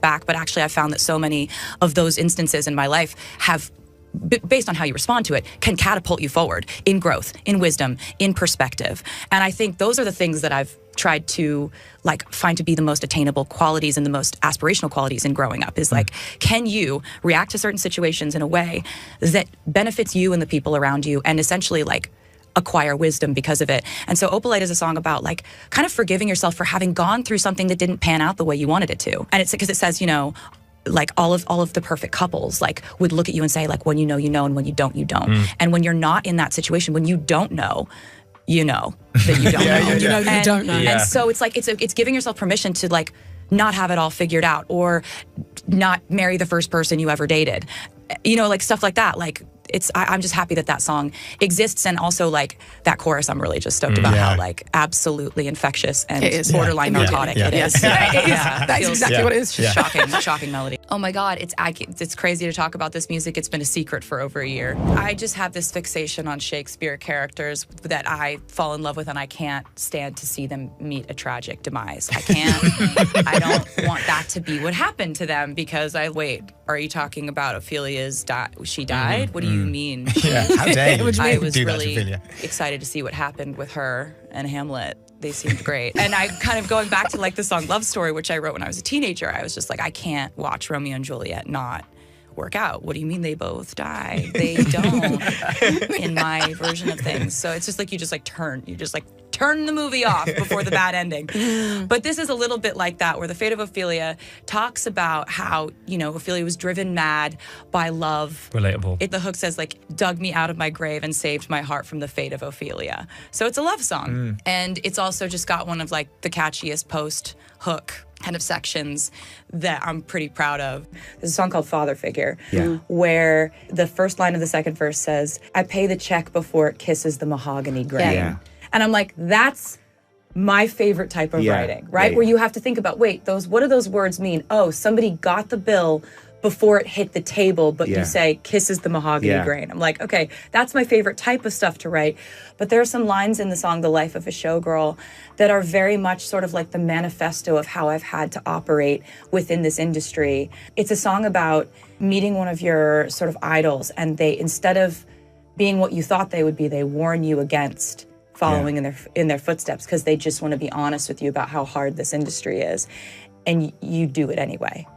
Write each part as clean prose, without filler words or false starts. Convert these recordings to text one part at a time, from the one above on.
back, but actually I found that so many of those instances in my life have, based on how you respond to it, can catapult you forward in growth, in wisdom, in perspective. And I think those are the things that I've tried to like find to be the most attainable qualities and the most aspirational qualities in growing up, is like, can you react to certain situations in a way that benefits you and the people around you, and essentially like acquire wisdom because of it. And so Opalite is a song about like kind of forgiving yourself for having gone through something that didn't pan out the way you wanted it to. And it's because it says, you know, like all of the perfect couples like would look at you and say like, when you know, and when you don't, you don't. And when you're not in that situation, when you don't know, you know that you don't know. You know that you don't know. And so it's like, it's giving yourself permission to like not have it all figured out, or not marry the first person you ever dated. You know, like stuff like that. Like I'm just happy that that song exists, and also like that chorus I'm really just stoked about how like absolutely infectious and borderline narcotic it is. That's exactly what it is. Shocking melody. Oh my God, it's crazy to talk about this music. It's been a secret for over a year. I just have this fixation on Shakespeare characters that I fall in love with, and I can't stand to see them meet a tragic demise. I can't. I don't want that to be what happened to them, because are you talking about Ophelia's she died? What do you mean? How dare you? I was really excited to see what happened with her and Hamlet. They seemed great. And I kind of going back to like the song Love Story, which I wrote when I was a teenager, I was just like, I can't watch Romeo and Juliet not work out. What do you mean they both die? They don't in my version of things. So it's just like you just turn the movie off before the bad ending. But this is a little bit like that, where the fate of Ophelia talks about how, you know, Ophelia was driven mad by love. Relatable. The hook says like, dug me out of my grave and saved my heart from the fate of Ophelia. So it's a love song. And it's also just got one of like the catchiest post hook kind of sections that I'm pretty proud of. There's a song called Father Figure, where the first line of the second verse says, I pay the check before it kisses the mahogany grain. And I'm like, that's my favorite type of writing, right? Where you have to think about, what do those words mean? Oh, somebody got the bill before it hit the table, but you say kisses the mahogany grain. I'm like, okay, that's my favorite type of stuff to write. But there are some lines in the song, The Life of a Showgirl, that are very much sort of like the manifesto of how I've had to operate within this industry. It's a song about meeting one of your sort of idols, and they, instead of being what you thought they would be, they warn you against following in their footsteps, because they just want to be honest with you about how hard this industry is, and you do it anyway.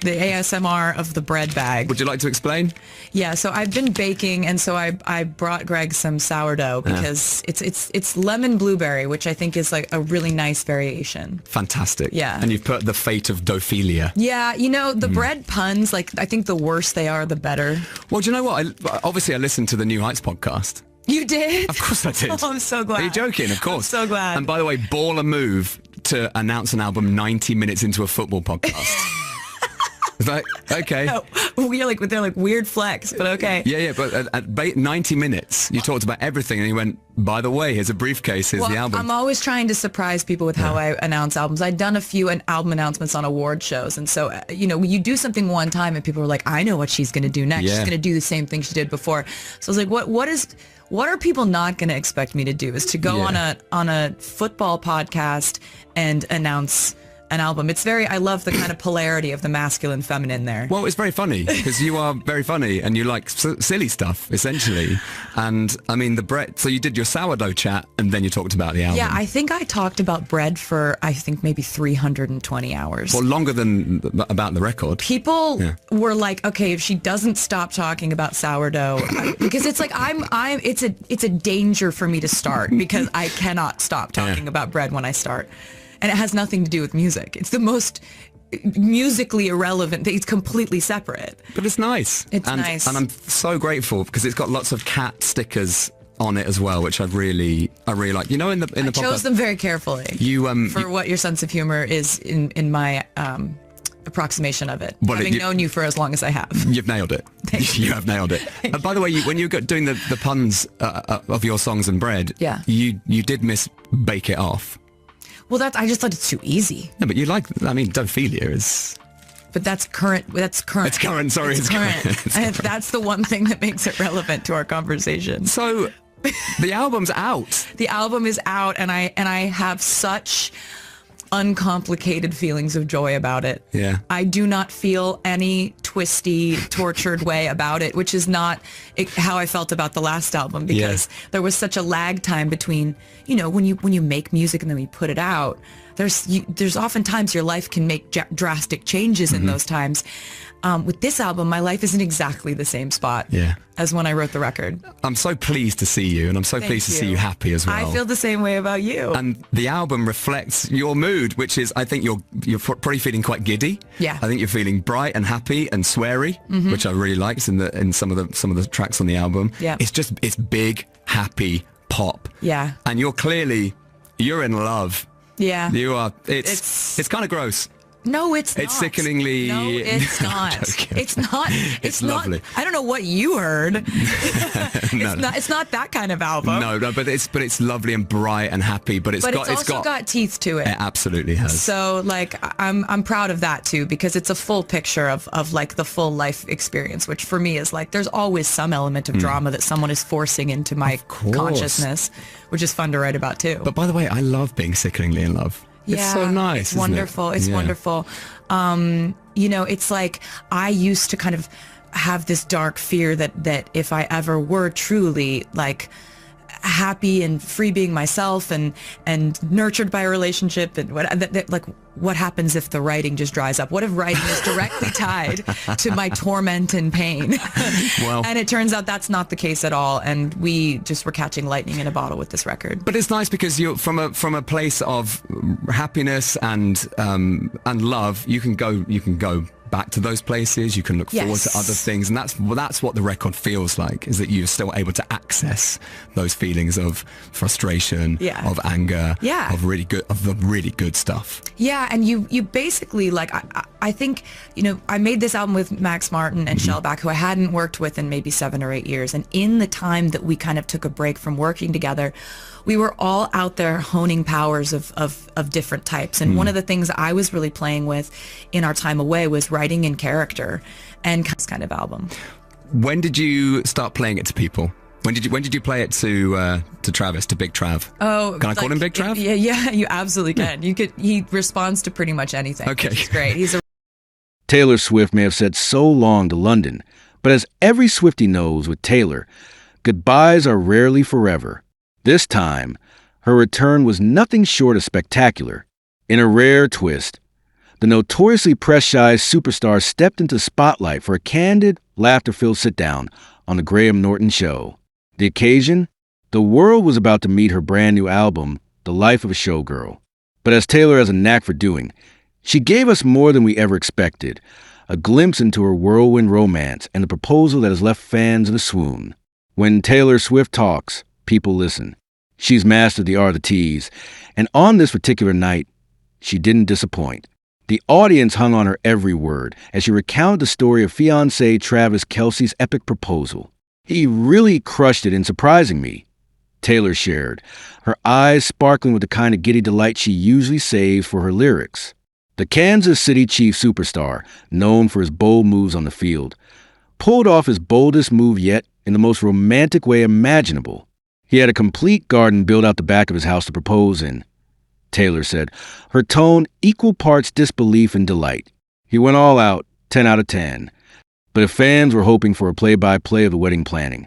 The ASMR of the bread bag. Would you like to explain? Yeah, so I've been baking, and so I brought Greg some sourdough because it's lemon blueberry, which I think is like a really nice variation. Fantastic. Yeah. And you've put the fate of Dophelia. Yeah, you know, the bread puns, like I think the worse they are, the better. Well, do you know what? Obviously I listened to the New Heights podcast. You did? Of course I did. Oh, I'm so glad. Are you joking? Of course. I'm so glad. And by the way, baller move to announce an album 90 minutes into a football podcast. It's like, okay. No, they're like weird flex, but okay. Yeah, but at 90 minutes, you talked about everything, and you went, by the way, here's a briefcase, here's the album. I'm always trying to surprise people with how I announce albums. I'd done a few album announcements on award shows, and so, you know, when you do something one time and people are like, I know what she's going to do next. She's going to do the same thing she did before. So I was like, what are people not going to expect me to do, is to go on a football podcast and announce an album. I love the kind of polarity of the masculine feminine there. Well, it's very funny because you are very funny and you like silly stuff, essentially. And I mean, the bread, so you did your sourdough chat and then you talked about the album. Yeah, I think I talked about bread for, maybe 320 hours. Well, longer than about the record. People were like, okay, if she doesn't stop talking about sourdough, because it's like, it's a danger for me to start because I cannot stop talking about bread when I start. And it has nothing to do with music. It's the most musically irrelevant thing. It's completely separate. But it's nice. It's nice. And I'm so grateful because it's got lots of cat stickers on it as well, which I really like. You know, in the podcast, I chose them very carefully. For what your sense of humor is in my approximation of it. But having known you for as long as I have. You've nailed it. You have nailed it. By the way, when you were doing the puns of your songs and bread, you did miss Bake It Off. Well, I just thought it's too easy. No, but Dophelia is... But that's current. It's current, sorry. It's current. That's the one thing that makes it relevant to our conversation. So, the album's out. The album is out, and I have such uncomplicated feelings of joy about it. Yeah. I do not feel any twisty, tortured way about it, which is not how I felt about the last album, because there was such a lag time between, when you make music and then we put it out. There's oftentimes your life can make drastic changes in those times. With this album, my life is in exactly the same spot as when I wrote the record. I'm so pleased to see you, and I'm so pleased to see you happy as well. I feel the same way about you. And the album reflects your mood, which is, I think you're probably feeling quite giddy. Yeah. I think you're feeling bright and happy and sweary, which I really liked in some of the tracks on the album. Yeah. It's big, happy pop. Yeah. And you're in love. Yeah. You are. It's kind of gross. No, it's not. It's sickeningly... No, it's not. It's not. It's lovely. I don't know what you heard. It's not that kind of album. No, but it's lovely and bright and happy. But it's also got teeth to it. It absolutely has. So I'm proud of that too, because it's a full picture of like the full life experience, which for me is like there's always some element of drama that someone is forcing into my consciousness, which is fun to write about too. But by the way, I love being sickeningly in love. Yeah, it's so nice. It's wonderful. It's wonderful. It's like I used to kind of have this dark fear that if I ever were truly like happy and free being myself and nurtured by a relationship, and what happens if the writing just dries up? What if writing is directly tied to my torment and pain? Well, and it turns out that's not the case at all, and we just were catching lightning in a bottle with this record. But it's nice because you're from a place of happiness and love. You can go back to those places. You can look forward to other things, and that's what the record feels like, is that you're still able to access those feelings of frustration, of anger, of the really good stuff. Yeah, and you basically, like, I think, I made this album with Max Martin and Shellback, who I hadn't worked with in maybe 7 or 8 years, and in the time that we kind of took a break from working together, we were all out there honing powers of different types. And one of the things I was really playing with in our time away was writing in character and this kind of album. When did you start playing it to people? When did you play it to Travis, to Big Trav? Oh, can I call him Big Trav? Yeah, you absolutely can. He responds to pretty much anything. Okay, which is great. Taylor Swift may have said so long to London, but as every Swiftie knows with Taylor, goodbyes are rarely forever. This time, her return was nothing short of spectacular. In a rare twist, the notoriously press-shy superstar stepped into the spotlight for a candid, laughter-filled sit-down on the Graham Norton Show. The occasion? The world was about to meet her brand new album, The Life of a Showgirl. But as Taylor has a knack for doing, she gave us more than we ever expected, a glimpse into her whirlwind romance and a proposal that has left fans in a swoon. When Taylor Swift talks, people listen. She's mastered the art of the tease, and on this particular night, she didn't disappoint. The audience hung on her every word as she recounted the story of fiancé Travis Kelce's epic proposal. He really crushed it in surprising me, Taylor shared, her eyes sparkling with the kind of giddy delight she usually saves for her lyrics. The Kansas City Chiefs superstar, known for his bold moves on the field, pulled off his boldest move yet in the most romantic way imaginable. He had a complete garden built out the back of his house to propose in, Taylor said, her tone equal parts disbelief and delight. He went all out, 10 out of 10. But if fans were hoping for a play-by-play of the wedding planning,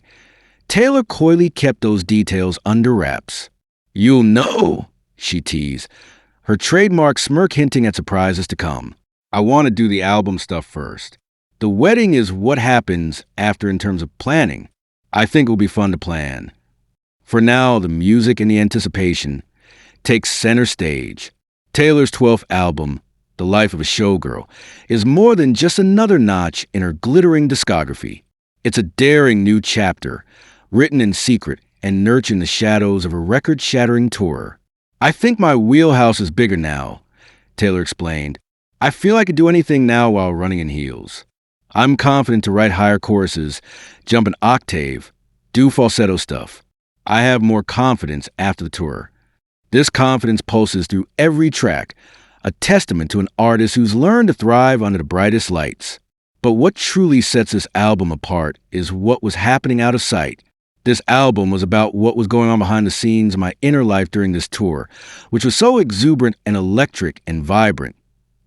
Taylor coyly kept those details under wraps. You'll know, she teased, her trademark smirk hinting at surprises to come. I want to do the album stuff first. The wedding is what happens after in terms of planning. I think it will be fun to plan. For now, the music and the anticipation takes center stage. Taylor's 12th album, The Life of a Showgirl, is more than just another notch in her glittering discography. It's a daring new chapter, written in secret and nurtured in the shadows of a record-shattering tour. I think my wheelhouse is bigger now, Taylor explained. I feel I could do anything now while running in heels. I'm confident to write higher choruses, jump an octave, do falsetto stuff. I have more confidence after the tour. This confidence pulses through every track, a testament to an artist who's learned to thrive under the brightest lights. But what truly sets this album apart is what was happening out of sight. This album was about what was going on behind the scenes of my inner life during this tour, which was so exuberant and electric and vibrant.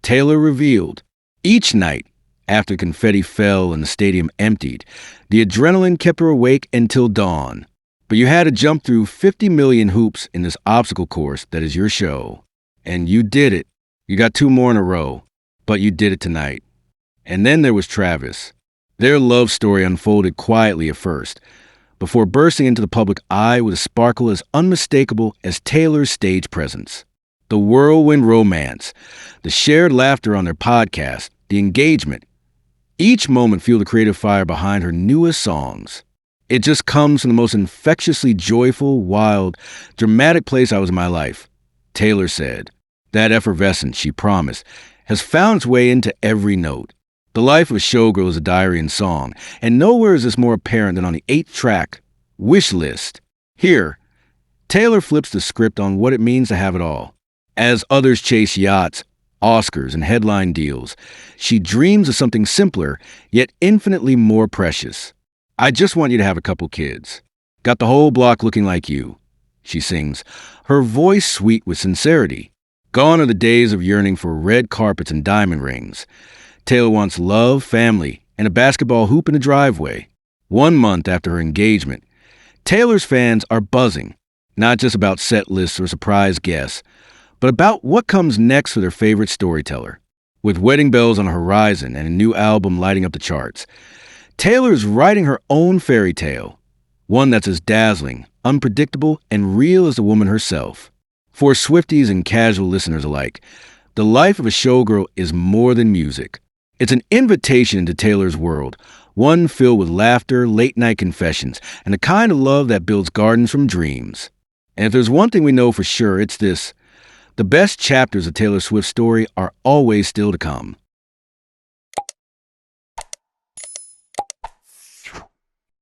Taylor revealed, each night, after confetti fell and the stadium emptied, the adrenaline kept her awake until dawn. But you had to jump through 50 million hoops in this obstacle course that is your show. And you did it. You got 2 more in a row, but you did it tonight. And then there was Travis. Their love story unfolded quietly at first, before bursting into the public eye with a sparkle as unmistakable as Taylor's stage presence. The whirlwind romance, the shared laughter on their podcast, the engagement. Each moment fueled the creative fire behind her newest songs. It just comes from the most infectiously joyful, wild, dramatic place I was in my life, Taylor said. That effervescence she promised has found its way into every note. The life of a showgirl is a diary and song, and nowhere is this more apparent than on the 8th track, Wish List. Here, Taylor flips the script on what it means to have it all. As others chase yachts, Oscars, and headline deals, she dreams of something simpler, yet infinitely more precious. I just want you to have a couple kids. Got the whole block looking like you, she sings, her voice sweet with sincerity. Gone are the days of yearning for red carpets and diamond rings. Taylor wants love, family, and a basketball hoop in the driveway. 1 month after her engagement, Taylor's fans are buzzing, not just about set lists or surprise guests, but about what comes next for their favorite storyteller. With wedding bells on the horizon and a new album lighting up the charts, Taylor is writing her own fairy tale, one that's as dazzling, unpredictable, and real as the woman herself. For Swifties and casual listeners alike, the life of a showgirl is more than music. It's an invitation into Taylor's world, one filled with laughter, late-night confessions, and the kind of love that builds gardens from dreams. And if there's one thing we know for sure, it's this. The best chapters of Taylor Swift's story are always still to come.